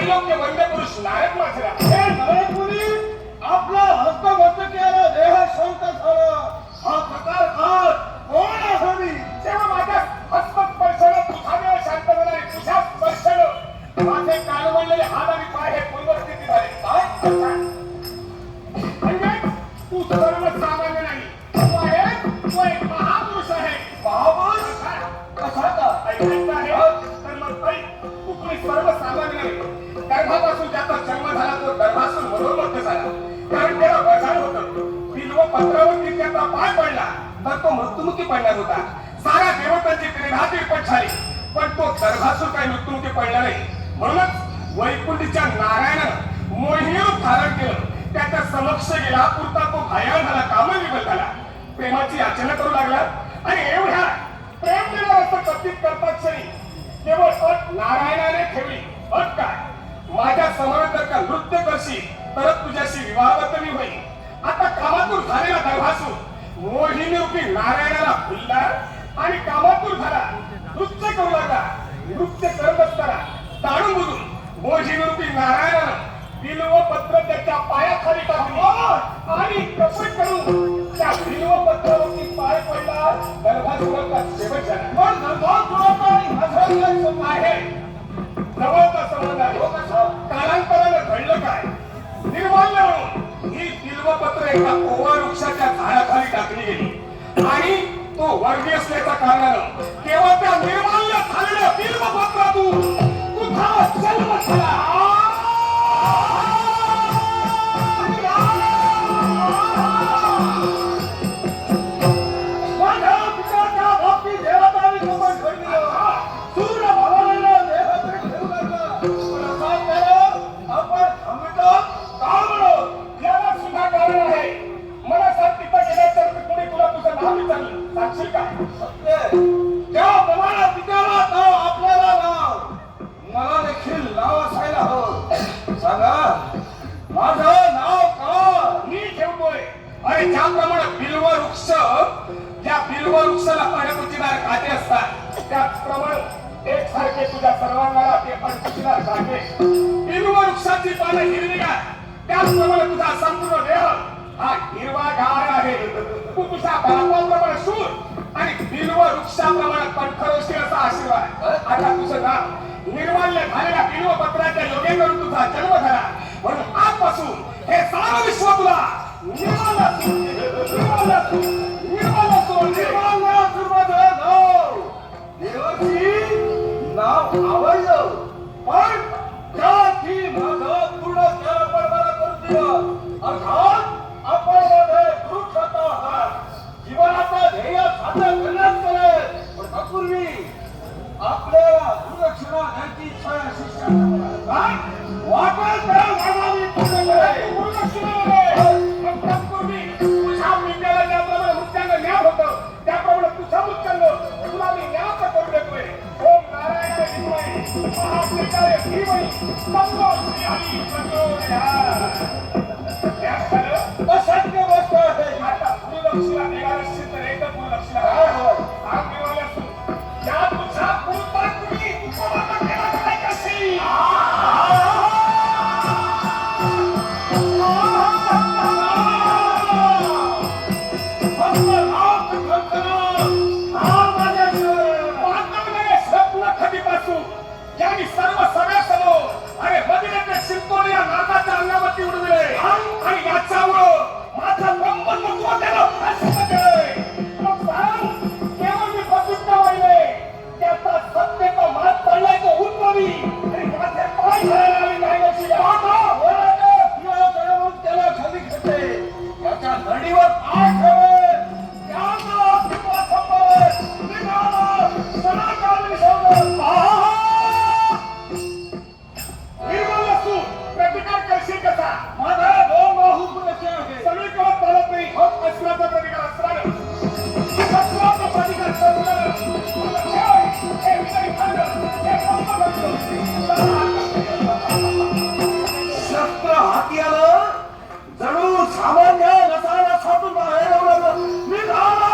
त्रैलोक्य वंद्य पुरुष नारद माझला हे नारदमुनी, आपला हस्तमस्तकाला देह शांत झाला, हा प्रकार आज कोण हवी? जेव्हा माझ्या हस्तस्पर्शाने तुझा देह शांत झाला आणि तुझ्या स्पर्शाने माझे कालवडलेले हात आणि पाय हे पूर्वस्थिती झाले. काय म्हणजे तू सर्वसामान्य नाही, तू एक महापुरुष आहे. महापुरुष कसा का? ऐकायचं आहे तर मग ऐक, तू कोणी सर्वसामान्य नाही. गर्भापासून ज्याचा जन्म झाला तो गर्भासून मनोमग्न झाला, कारण त्याला वजन होतं. बिल्व पत्रावरती त्याचा पाय पडला तर तो मृत्युमुखी पडणार होता. सारा देवतांची त्रिधा तिरपट झाली, पण तो गर्भासून काही मृत्युमुखी पडला नाही. म्हणूनच वैकुंठीच्या नारायणानं मोहिनी रूप धारण केलं. त्याच्या समक्ष गेला पुरता तो घायाळ झाला, कामविवल झाला, प्रेमाची याचना करू लागला. आणि एवढ्या प्रेम दिलं असं कथित करतात क्षणी केवळ अट नारायणाने ठेवली. अट काय? माझ्या समोर जर का नृत्य करशील तरच तुझ्याशी विवाहबद्ध मी होईल. आता कामातूर झालेला गर्भासूर मोहिनी रूपी नारायणाला फुलला आणि कामातूर झाला, नृत्य करू लागला. नृत्य करत असताना ताडून बुजून मोहिनी रूपी नारायणानं बिल्व पत्र त्याच्या पायाखाली टाकली आणि कसं करून त्या बिल्व पत्रावरती पाय पडला. गर्भासुराचा शेवट झाला. पण गर्भासुराचा आणि माझा संबंध आहे, जवळचा संबंध आहे. कालांतरानं घडलं काय? निर्माल्य म्हणून ही बिल्वपत्र एका कोवळ वृक्षाच्या झाडाखाली टाकली गेली आणि तो वर्गीय असल्याच्या कारणानं केवळ त्या निर्माल्य झालेल्या बिल्वपत्रातून तुझा जन्म झाला. ज्याप्रमाणे बिल्व वृक्ष, ज्या बिल्व वृक्षाला अडकुचीदार काटे असतात त्याचप्रमाणे एकसारखे तुझ्या सर्वांना ते अडकुचीदार काटे. बिल्व वृक्षाची पानं हिरवीगार, त्याचप्रमाणे तुझा संपूर्ण देह हा हिरवागार आहे. तू तुझ्या बापाप्रमाणे शूर आणि बिल्व वृक्षाप्रमाणे कणखरोशी असा आशीर्वाद. आता तुझं नाव निर्माल्य झालेल्या बिल्व पत्राच्या योगे करून तुझा जन्म झाला. म्हणून आजपासून हे सारं विश्व तुला नाव आवडलं, पण त्याची माझं पूर्ण त्याला करून दिलं. अर्थात आपण मध्ये वृक्षाचा आहार जीवनाचा ध्येय साध्य करण्यास केले. पण तत्पूर्वी आपल्याला गुरुदक्षिणा द्यायची इच्छा शिष्याला वाटेल त्या मागावी पूर्ण करे. असंख्य गोष्ट आहे. आता गुरुदक्षिणा निघाली तर एकदा गुरुदक्षिणा या तुझ्या गुरुता तुम्ही कशी यांनी सर्व सगळ्यासमोर अरे बदिलेच्या शिंतोड या नागाच्या अंगावरती उडविले आणि याच्यामुळं माझा ब्रह्मत्व त्याला प्रसिद्ध केलंय. मग सांग, केवळ मी प्रसिद्ध व्हायले त्याचा सत्तेचा मात पडलाय तो उद्भवी आणि माझे पाय धरायला आम्ही काय नशी त्याला खाली घेते, त्याच्या नडीवर पाय ठेवे, त्याचा निघाला सणाकाल विसवलं. प्रतिकार करशील कसा? माझा दोन बाहू पुरेसे आहे. सगळीकडे चालत नाही. अस्त्राचा प्रतिकार अस्त्रानं, अस्त्राचा प्रतिकार शस्त्र हाती आलं, जणू सामान्य नसाला सातून बाहेर निघाला.